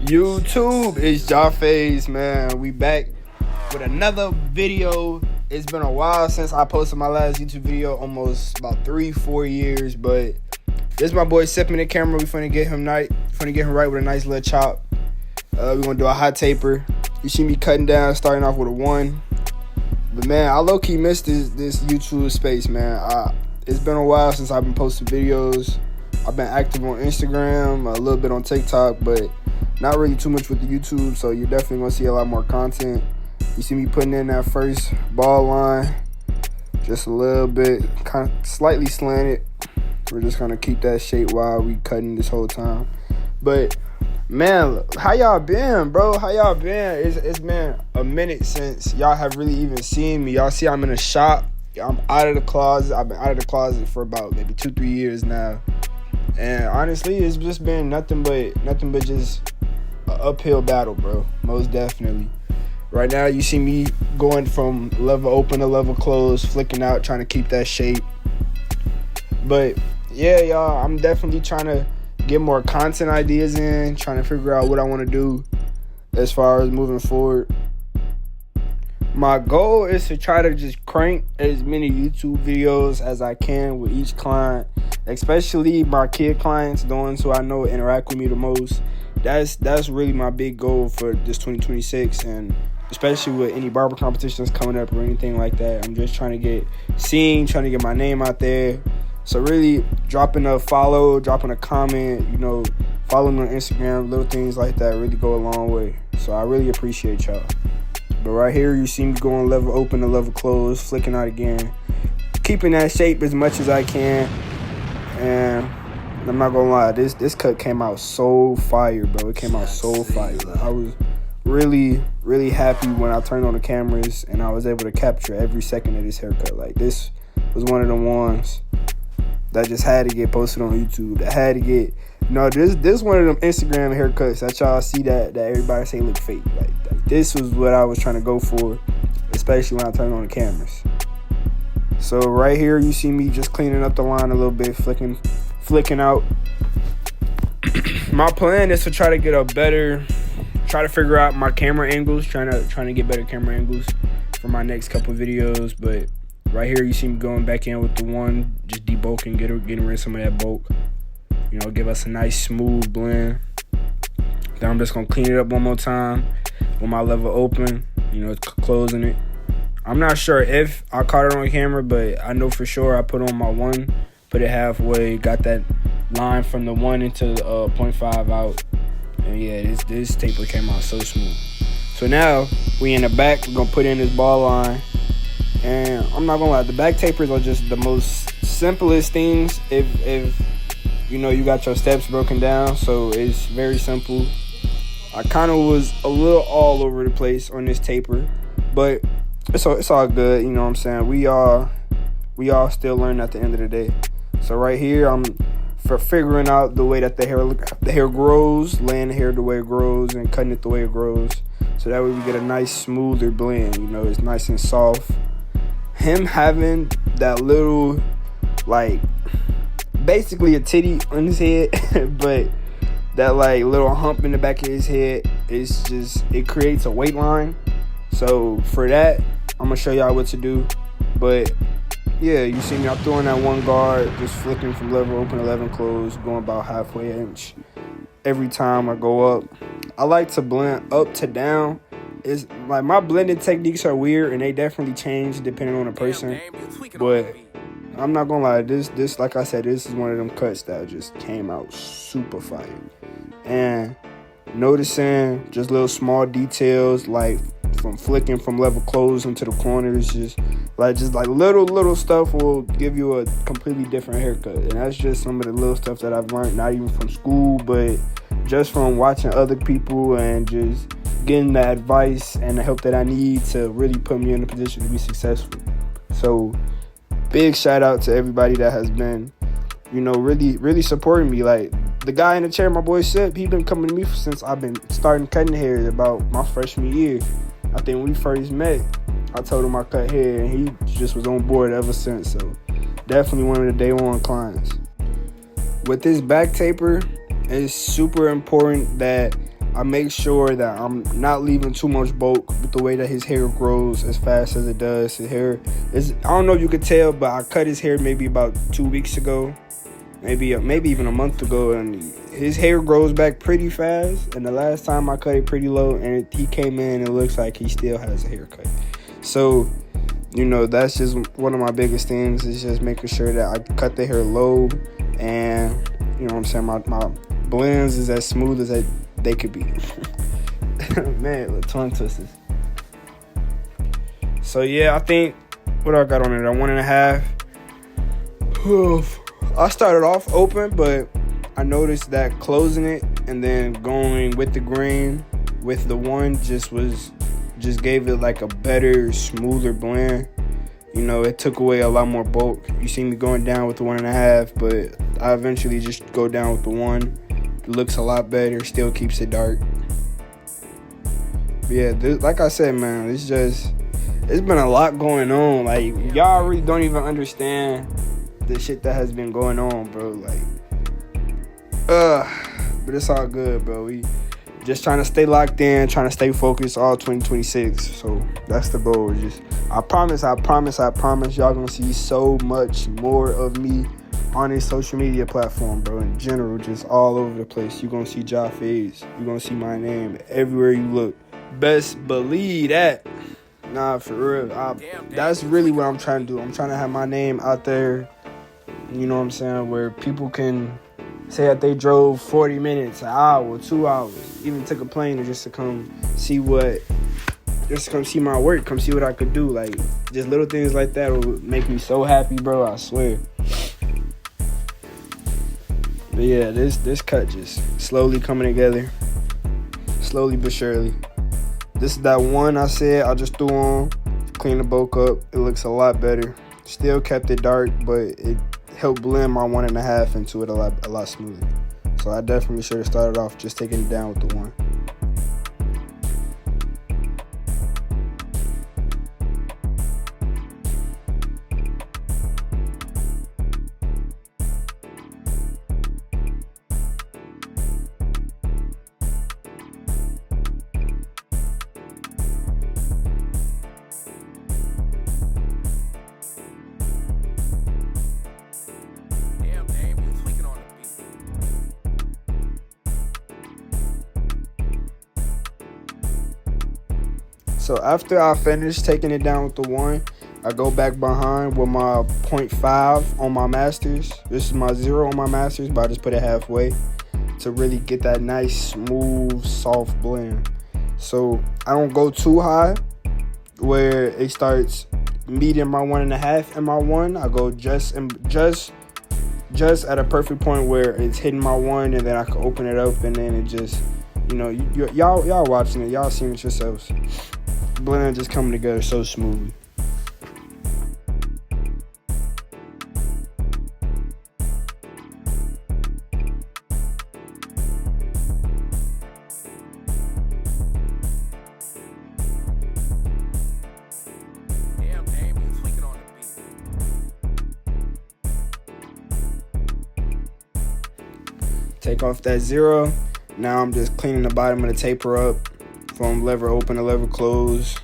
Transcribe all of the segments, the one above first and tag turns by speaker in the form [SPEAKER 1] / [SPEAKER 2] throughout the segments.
[SPEAKER 1] YouTube, it's Fadez, man. We back with another video. It's been a while since I posted my last YouTube video, almost about 3-4 years. But this is my boy sipping the camera. We finna get him right with a nice little chop. We're gonna do a hot taper. You see me cutting down, starting off with a 1. But man, I low-key missed this YouTube space, man. It's been a while since I've been posting videos. I've been active on Instagram, a little bit on TikTok, but not really too much with the YouTube, so you're definitely going to see a lot more content. You see me putting in that first ball line, just a little bit, kind of slightly slanted. We're just going to keep that shape while we cutting this whole time. But, man, how y'all been, bro? How y'all been? It's been a minute since y'all have really even seen me. Y'all see I'm in a shop. I'm out of the closet. I've been out of the closet for about maybe 2-3 years now. And honestly, it's just been nothing but just an uphill battle, bro. Most definitely. Right now, you see me going from level open to level closed, flicking out, trying to keep that shape. But yeah, y'all, I'm definitely trying to get more content ideas in, trying to figure out what I want to do as far as moving forward. My goal is to try to just crank as many YouTube videos as I can with each client, especially my kid clients, the ones who I know interact with me the most. That's really my big goal for this 2026, and especially with any barber competitions coming up or anything like that. I'm just trying to get seen, trying to get my name out there. So really dropping a follow, dropping a comment, following me on Instagram, little things like that really go a long way. So I really appreciate y'all. But right here, you see me going level open to level closed, flicking out again, keeping that shape as much as I can. And I'm not gonna lie, this cut came out so fire, bro. It came out so fire. I was really, really happy when I turned on the cameras and I was able to capture every second of this haircut. Like, this was one of the ones that just had to get posted on YouTube. That had to get, this one of them Instagram haircuts that y'all see that everybody say look fake. Like this was what I was trying to go for, especially when I turned on the cameras. So right here, you see me just cleaning up the line a little bit, flicking out. My plan is to try to figure out my camera angles, trying to get better camera angles for my next couple videos. But right here, you see me going back in with the 1, just debulking, getting rid of some of that bulk. Give us a nice smooth blend. Then I'm just gonna clean it up one more time with my level open, closing it. I'm not sure if I caught it on camera, but I know for sure I put on my 1, put it halfway, got that line from the 1 into 0.5 out. And yeah, this taper came out so smooth. So now we in the back, we're gonna put in this ball line. And I'm not gonna lie, the back tapers are just the most simplest things if you got your steps broken down. So it's very simple. I kind of was a little all over the place on this taper, but it's all good. You know what I'm saying? We all still learn at the end of the day. So right here, I'm for figuring out the way that the hair grows, laying the hair the way it grows, and cutting it the way it grows. So that way we get a nice smoother blend. It's nice and soft. Him having that little, basically a titty on his head, but that little hump in the back of his head, it creates a weight line. So for that, I'm gonna show y'all what to do. But yeah, you see me, I'm throwing that 1 guard, just flicking from level open to level closed, going about halfway inch every time I go up. I like to blend up to down. It's like my blending techniques are weird and they definitely change depending on the person. But I'm not gonna lie, this like I said, this is one of them cuts that just came out super fire. And noticing just little small details, like from flicking from level closed into the corners, just like little stuff will give you a completely different haircut. And that's just some of the little stuff that I've learned, not even from school, but just from watching other people and just getting the advice and the help that I need to really put me in a position to be successful. So big shout out to everybody that has been, really supporting me. Like the guy in the chair, my boy Sip, he been coming to me since I've been starting cutting hair about my freshman year. I think when we first met, I told him I cut hair, and he just was on board ever since. So definitely one of the day one clients. With this back taper, it's super important that I make sure that I'm not leaving too much bulk with the way that his hair grows as fast as it does. His hair is, I don't know if you could tell, but I cut his hair maybe about 2 weeks ago, maybe even a month ago, and his hair grows back pretty fast. And the last time I cut it pretty low, and he came in, it looks like he still has a haircut. So, that's just one of my biggest things, is just making sure that I cut the hair low, and what I'm saying, my blends is as smooth as they could be. Man, the tongue twisters. So yeah, I think what I got on it, a 1.5. I started off open, but I noticed that closing it and then going with the grain with the one just gave it like a better, smoother blend. It took away a lot more bulk. You see me going down with the 1.5, but I eventually just go down with the 1. It looks a lot better, still keeps it dark. But yeah, like I said, man, it's been a lot going on. Like, y'all really don't even understand the shit that has been going on, bro. Like, but it's all good, bro. We just trying to stay locked in, trying to stay focused all 2026. So that's the goal. I promise, y'all gonna see so much more of me on this social media platform, bro. In general, just all over the place. You're gonna see Fadez. You're gonna see my name everywhere you look. Best believe that. Nah, for real. That's really what I'm trying to do. I'm trying to have my name out there, you know what I'm saying, where people can say that they drove 40 minutes, an hour, 2 hours, even took a plane just to come see my work, come see what I could do. Like, just little things like that will make me so happy, bro, I swear. But yeah, this cut just slowly coming together, slowly but surely. This is that one I said I just threw on, clean the bulk up. It looks a lot better. Still kept it dark, but it helped blend my 1.5 into it a lot smoother. So I definitely should have started off just taking it down with the 1. So after I finish taking it down with the 1, I go back behind with my 0.5 on my masters. This is my 0 on my masters, but I just put it halfway to really get that nice, smooth, soft blend. So I don't go too high where it starts meeting my 1.5 and my 1. I go just at a perfect point where it's hitting my 1, and then I can open it up, and then it just, y'all watching it, y'all seeing it yourselves. Blend just coming together so smoothly. Take off that 0. Now I'm just cleaning the bottom of the taper up. From lever open to lever close.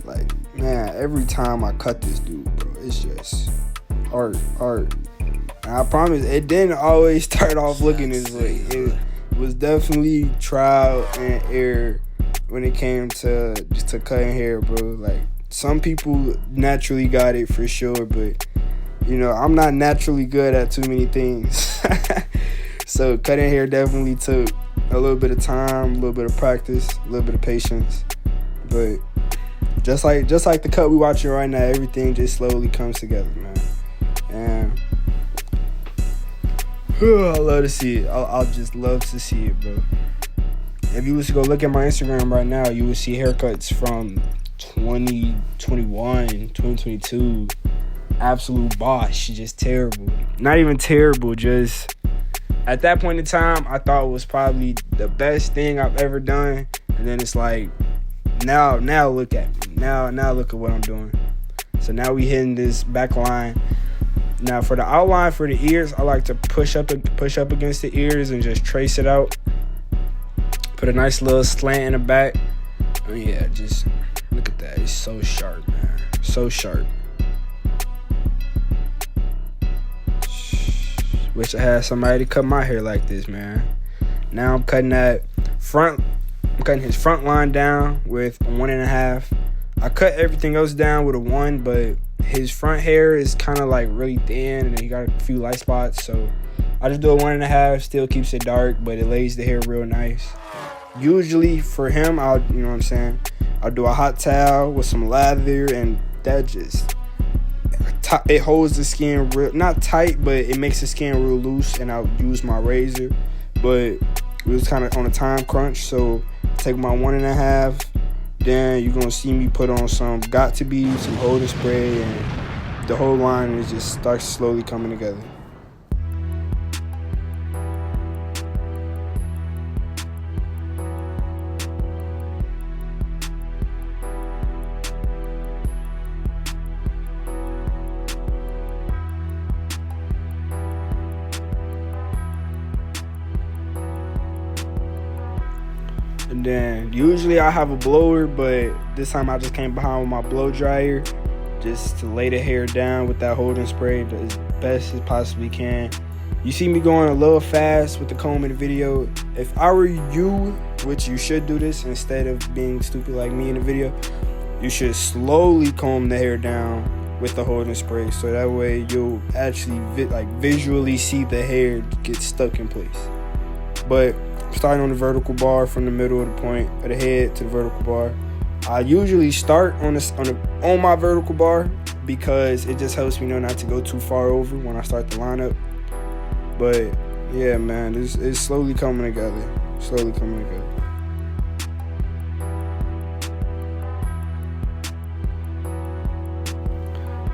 [SPEAKER 1] Like, man, every time I cut this dude, bro, it's just art. And I promise, it didn't always start off looking this way. It was definitely trial and error when it came to cutting hair, bro. Like, some people naturally got it for sure, but I'm not naturally good at too many things. So cutting hair definitely took a little bit of time, a little bit of practice, a little bit of patience. But just like the cut we watching right now, everything just slowly comes together, man. And I love to see it. I'll just love to see it, bro. If you was to go look at my Instagram right now, you would see haircuts from 2021, 2022. Absolute bosh, just terrible. Not even terrible, just at that point in time, I thought it was probably the best thing I've ever done. And then it's like, now look at me. Now look at what I'm doing. So now we hitting this back line. Now for the outline for the ears, I like to push up against the ears and just trace it out. Put a nice little slant in the back. Oh yeah, just look at that. It's so sharp, man. So sharp. Wish I had somebody to cut my hair like this, man. Now I'm cutting that front. I'm cutting his front line down with a 1.5. I cut everything else down with a 1, but his front hair is kind of like really thin, and he got a few light spots. So I just do a 1.5. Still keeps it dark, but it lays the hair real nice. Usually for him, I'll do a hot towel with some lather, and that just it holds the skin real, not tight, but it makes the skin real loose. And I'll use my razor, but it was kind of on a time crunch, so take my 1.5. Then you're gonna see me put on some Got To Be, some holding spray, and the whole line is just starts slowly coming together. And then usually I have a blower, but this time I just came behind with my blow dryer just to lay the hair down with that holding spray as best as possibly can. You see me going a little fast with the comb in the video. If I were you, which you should do this instead of being stupid like me in the video, you should slowly comb the hair down with the holding spray, so that way you'll actually visually see the hair get stuck in place. But starting on the vertical bar from the middle of the point of the head to the vertical bar. I usually start on my vertical bar because it just helps me know not to go too far over when I start the lineup. But yeah, man, it's slowly coming together. Slowly coming together.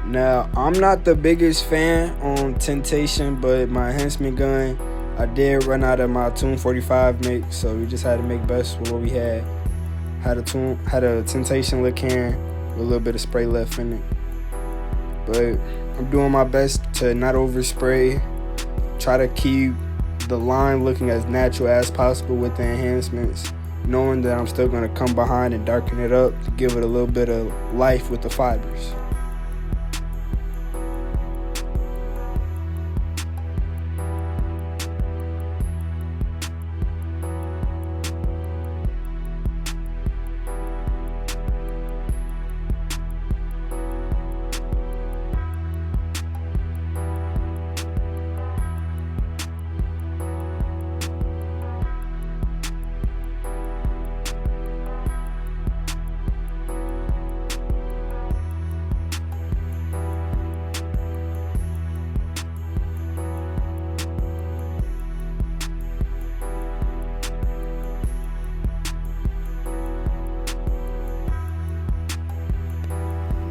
[SPEAKER 1] Now, I'm not the biggest fan on Temptation, but my enhancement gun, I did run out of my Tune 45 make, so we just had to make best with what we had. Had a Temptation lick can with a little bit of spray left in it. But I'm doing my best to not overspray. Try to keep the line looking as natural as possible with the enhancements, knowing that I'm still gonna come behind and darken it up to give it a little bit of life with the fibers.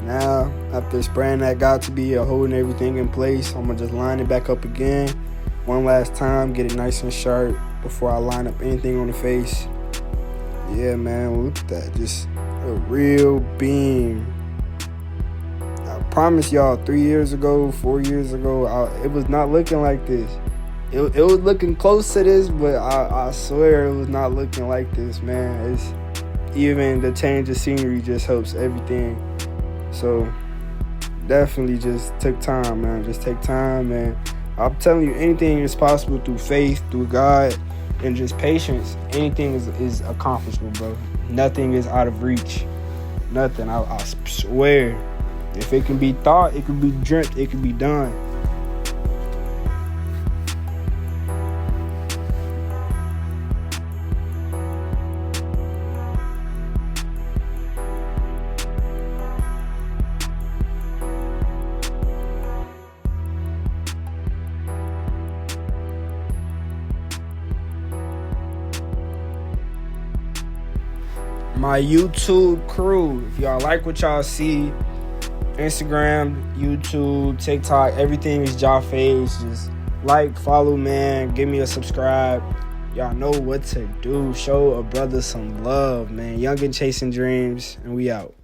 [SPEAKER 1] Now, after spraying that Got To Be, holding everything in place, I'm going to just line it back up again one last time, get it nice and sharp before I line up anything on the face. Yeah, man, look at that. Just a real beam. I promise y'all, 3 years ago, 4 years ago, it was not looking like this. It was looking close to this, but I swear it was not looking like this, man. Even the change of scenery just helps everything. So definitely just take time, man. Just take time, man. I'm telling you, anything is possible through faith, through God, and just patience. Anything is accomplishable, bro. Nothing is out of reach. Nothing. I swear. If it can be thought, it can be dreamt, it can be done. My YouTube crew, if y'all like what y'all see, Instagram, YouTube, TikTok, everything is Fadez. Just like, follow, man. Give me a subscribe. Y'all know what to do. Show a brother some love, man. Youngin' chasing dreams, and we out.